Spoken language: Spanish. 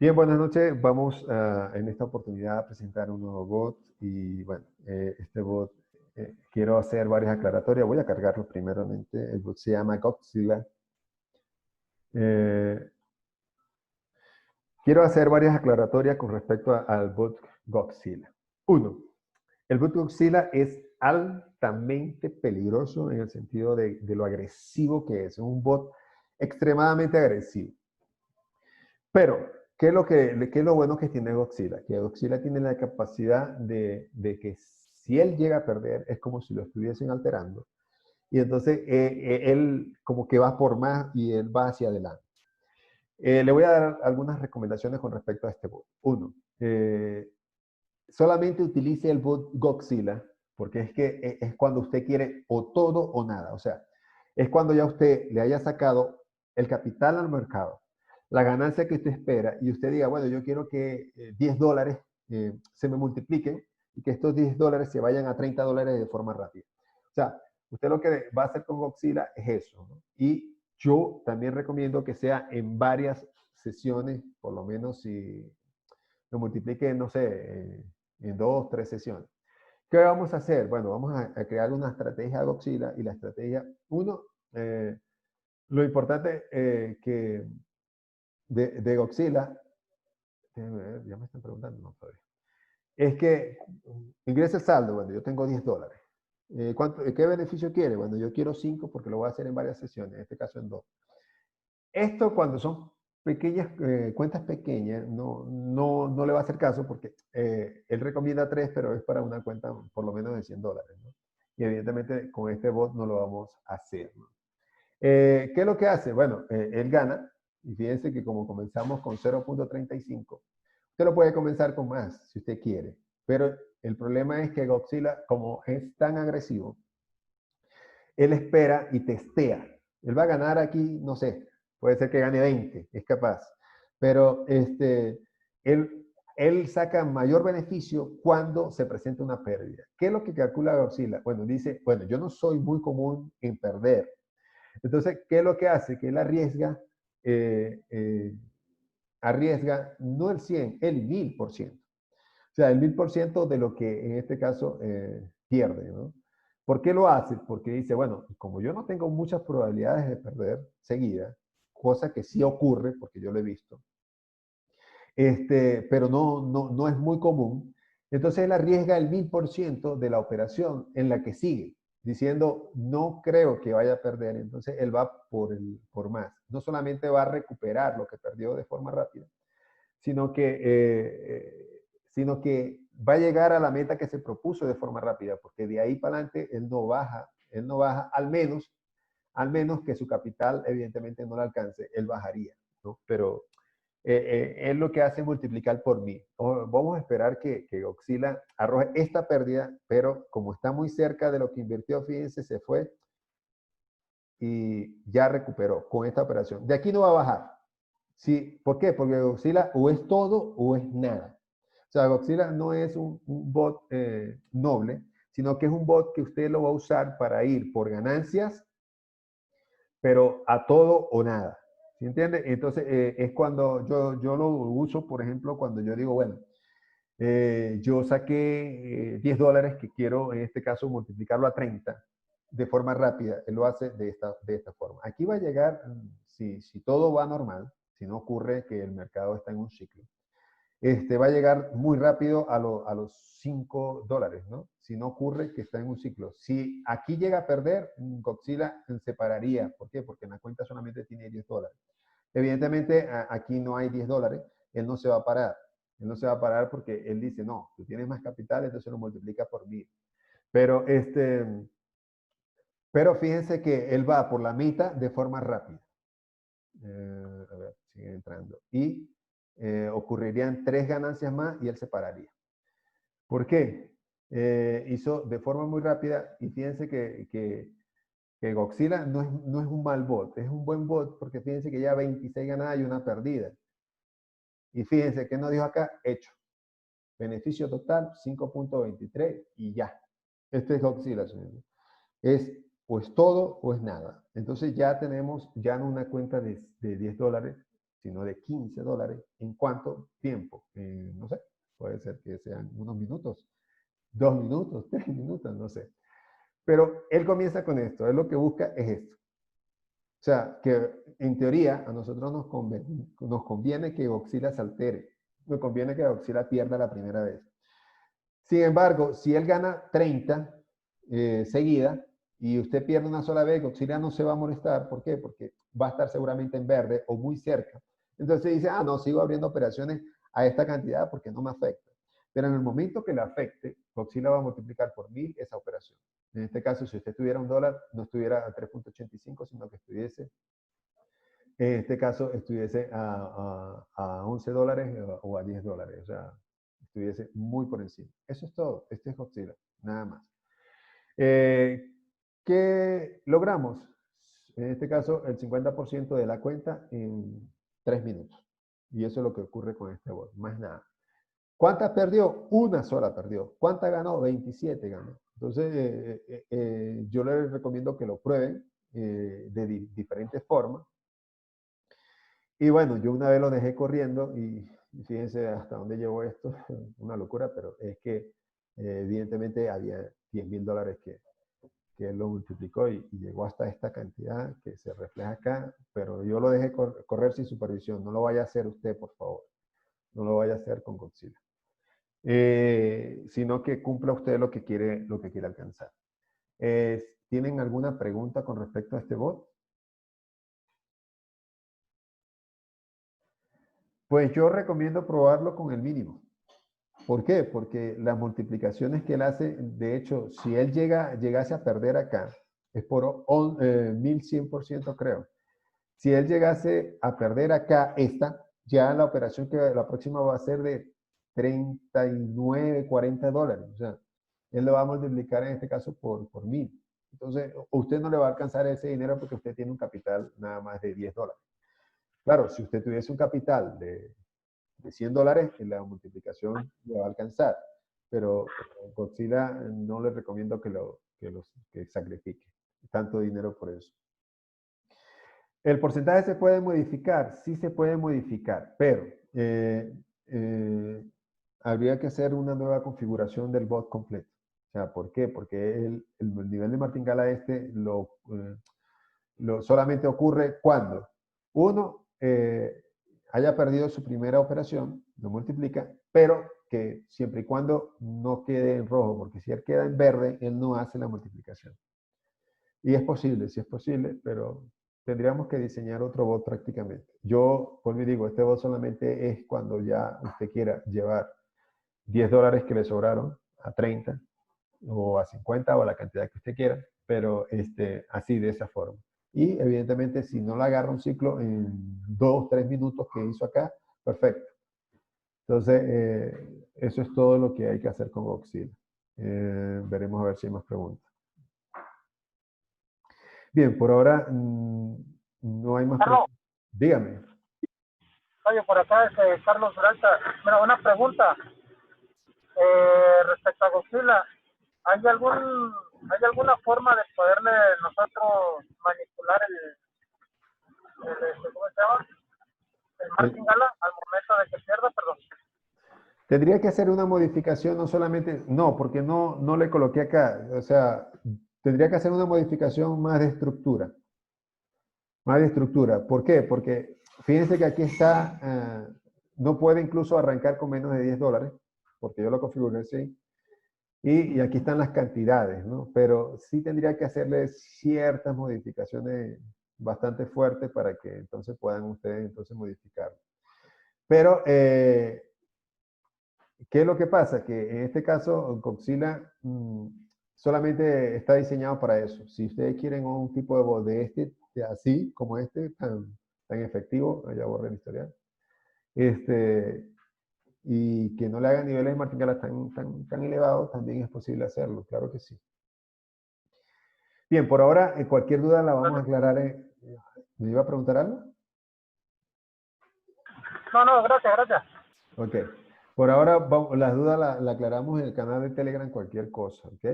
Bien, buenas noches. Vamos en esta oportunidad a presentar un nuevo bot y bueno, este bot quiero hacer varias aclaratorias. Voy a cargarlo primeramente. El bot se llama Godzilla. Eh, Quiero hacer varias aclaratorias con respecto al bot Godzilla. Uno, el bot Godzilla es altamente peligroso en el sentido de lo agresivo que es. Es un bot extremadamente agresivo. Pero, ¿qué es lo bueno que tiene Godzilla? Que Godzilla tiene la capacidad de que si él llega a perder, es como si lo estuviesen alterando. Y entonces él como que va por más y él va hacia adelante. Le voy a dar algunas recomendaciones con respecto a este bot. Uno, solamente utilice el bot Godzilla, porque es que es cuando usted quiere o todo o nada. O sea, es cuando ya usted le haya sacado el capital al mercado, la ganancia que usted espera, y usted diga, bueno, yo quiero que $10 se me multipliquen y que estos $10 se vayan a $30 de forma rápida. O sea, usted lo que va a hacer con Godzilla es eso, ¿no? Y yo también recomiendo que sea en varias sesiones, por lo menos si lo multiplique, no sé, en 2, 3 sesiones. ¿Qué vamos a hacer? Bueno, vamos a crear una estrategia de Godzilla y la estrategia, uno, lo importante que de Godzilla, ya me están preguntando, no todavía, es que ingrese el saldo, bueno, yo tengo $10. ¿Qué beneficio quiere? Bueno, yo quiero 5 porque lo voy a hacer en varias sesiones, en este caso en 2. Esto cuando son pequeñas, cuentas pequeñas, no le va a hacer caso porque él recomienda 3, pero es para una cuenta por lo menos de $100, ¿no? Y evidentemente con este bot no lo vamos a hacer, ¿no? ¿Qué es lo que hace? Bueno, él gana, y fíjense que como comenzamos con 0.35, usted lo puede comenzar con más si usted quiere, pero el problema es que Godzilla, como es tan agresivo, él espera y testea. Él va a ganar aquí, no sé, puede ser que gane 20, es capaz. Pero él saca mayor beneficio cuando se presenta una pérdida. ¿Qué es lo que calcula Godzilla? Bueno, dice, bueno, yo no soy muy común en perder. Entonces, ¿qué es lo que hace? Que él arriesga no el 100, el 1000%. O sea, el 1000% de lo que en este caso pierde, ¿no? ¿Por qué lo hace? Porque dice, bueno, como yo no tengo muchas probabilidades de perder seguida, cosa que sí ocurre, porque yo lo he visto, pero no es muy común, entonces él arriesga el 1000% de la operación en la que sigue, diciendo, no creo que vaya a perder, entonces él va por más. No solamente va a recuperar lo que perdió de forma rápida, sino que va a llegar a la meta que se propuso de forma rápida, porque de ahí para adelante él no baja, al menos que su capital evidentemente no le alcance, él bajaría, ¿no? Pero él lo que hace es multiplicar por 1000. Vamos a esperar que Godzilla arroje esta pérdida, pero como está muy cerca de lo que invirtió, fíjense, se fue y ya recuperó con esta operación. De aquí no va a bajar. Sí, ¿por qué? Porque Godzilla o es todo o es nada. O sea, Godzilla no es un bot noble, sino que es un bot que usted lo va a usar para ir por ganancias, pero a todo o nada. ¿Sí entiende? Entonces, es cuando yo lo uso, por ejemplo, cuando yo digo, bueno, yo saqué $10 que quiero, en este caso, multiplicarlo a 30 de forma rápida. Él lo hace de esta forma. Aquí va a llegar, si todo va normal, si no ocurre que el mercado está en un ciclo, va a llegar muy rápido a los $5, ¿no? Si no ocurre que está en un ciclo. Si aquí llega a perder, Godzilla se pararía. ¿Por qué? Porque en la cuenta solamente tiene $10. Evidentemente, aquí no hay $10, él no se va a parar. Él no se va a parar porque él dice, no, tú tienes más capital, entonces lo multiplica por 1000. Pero, pero fíjense que él va por la mitad de forma rápida. A ver, sigue entrando. Y ocurrirían 3 ganancias más y él se pararía. ¿Por qué? Hizo de forma muy rápida y fíjense que Godzilla no es un mal bot, es un buen bot porque fíjense que ya 26 ganadas y una perdida. Y fíjense que nos dijo acá, hecho. Beneficio total 5.23 y ya. Este es Godzilla, señores. Es o es todo o es nada. Entonces ya tenemos ya no una cuenta de $10, sino de $15. ¿En cuánto tiempo? No sé, puede ser que sean unos minutos, 2 minutos, 3 minutos, no sé. Pero él comienza con esto, él lo que busca es esto. O sea, que en teoría a nosotros nos conviene que Godzilla se altere, nos conviene que Godzilla pierda la primera vez. Sin embargo, si él gana 30 seguida y usted pierde una sola vez, Godzilla no se va a molestar. ¿Por qué? Porque va a estar seguramente en verde o muy cerca. Entonces dice, no, sigo abriendo operaciones a esta cantidad porque no me afecta. Pero en el momento que le afecte, Godzilla va a multiplicar por 1000 esa operación. En este caso, si usted tuviera $1, no estuviera a 3.85, sino que estuviese, en este caso, estuviese a $11 o a $10. O sea, estuviese muy por encima. Eso es todo. Este es Godzilla, nada más. ¿Qué logramos? En este caso, el 50% de la cuenta en 3 minutos. Y eso es lo que ocurre con este bot, más nada. ¿Cuántas perdió? Una sola perdió. ¿Cuántas ganó? 27 ganó. Entonces, yo les recomiendo que lo prueben de diferentes formas. Y bueno, yo una vez lo dejé corriendo y fíjense hasta dónde llevó esto, una locura, pero es que evidentemente había $10,000 que él lo multiplicó y llegó hasta esta cantidad que se refleja acá, pero yo lo dejé correr sin supervisión. No lo vaya a hacer usted, por favor. No lo vaya a hacer con Godzilla. Sino que cumpla usted lo que quiere alcanzar. ¿Tienen alguna pregunta con respecto a este bot? Pues yo recomiendo probarlo con el mínimo. ¿Por qué? Porque las multiplicaciones que él hace, de hecho, si él llegase a perder acá, es por 1100%, creo. Si él llegase a perder acá ya la operación que la próxima va a ser de 39, $40. O sea, él lo va a multiplicar en este caso por 1000. Entonces, usted no le va a alcanzar ese dinero porque usted tiene un capital nada más de $10. Claro, si usted tuviese un capital de $100, la multiplicación le va a alcanzar. Pero Godzilla no le recomiendo que sacrifique tanto dinero por eso. ¿El porcentaje se puede modificar? Sí se puede modificar, pero habría que hacer una nueva configuración del bot completo. O sea, ¿por qué? Porque el nivel de martingala solamente ocurre cuando uno haya perdido su primera operación, lo multiplica, pero que siempre y cuando no quede en rojo, porque si él queda en verde, él no hace la multiplicación. Y es posible, sí es posible, pero tendríamos que diseñar otro bot prácticamente. Yo, por mí digo, este bot solamente es cuando ya usted quiera llevar $10 que le sobraron a 30 o a 50 o a la cantidad que usted quiera, pero así de esa forma. Y evidentemente si no la agarra un ciclo en 2, 3 minutos que hizo acá, perfecto. Entonces, eso es todo lo que hay que hacer con Godzilla. Veremos a ver si hay más preguntas. Bien, por ahora no hay más Carlos, preguntas. Dígame. oye, por acá es Carlos Duranta. Mira, una pregunta respecto a Godzilla. ¿Hay hay alguna forma de poderle nosotros manipular ¿cómo se llama? El El- martingala al momento de que pierda, perdón. Tendría que hacer una modificación, no solamente, no, porque no le coloqué acá. O sea, tendría que hacer una modificación más de estructura. Más de estructura. ¿Por qué? Porque fíjense que aquí está, no puede incluso arrancar con menos de $10, porque yo lo configuré así. Y aquí están las cantidades, ¿no? Pero sí tendría que hacerle ciertas modificaciones bastante fuertes para que entonces puedan ustedes entonces modificarlo. Pero, ¿qué es lo que pasa? Que en este caso, Godzilla solamente está diseñado para eso. Si ustedes quieren un tipo de voz así como tan efectivo, ya borré el historial, y que no le hagan niveles de martingala tan elevados, también es posible hacerlo, claro que sí. Bien, por ahora, cualquier duda la vamos a aclarar. ¿Me iba a preguntar algo? No, no, gracias, gracias. Ok. Por ahora, las dudas la aclaramos en el canal de Telegram, cualquier cosa, ¿ok?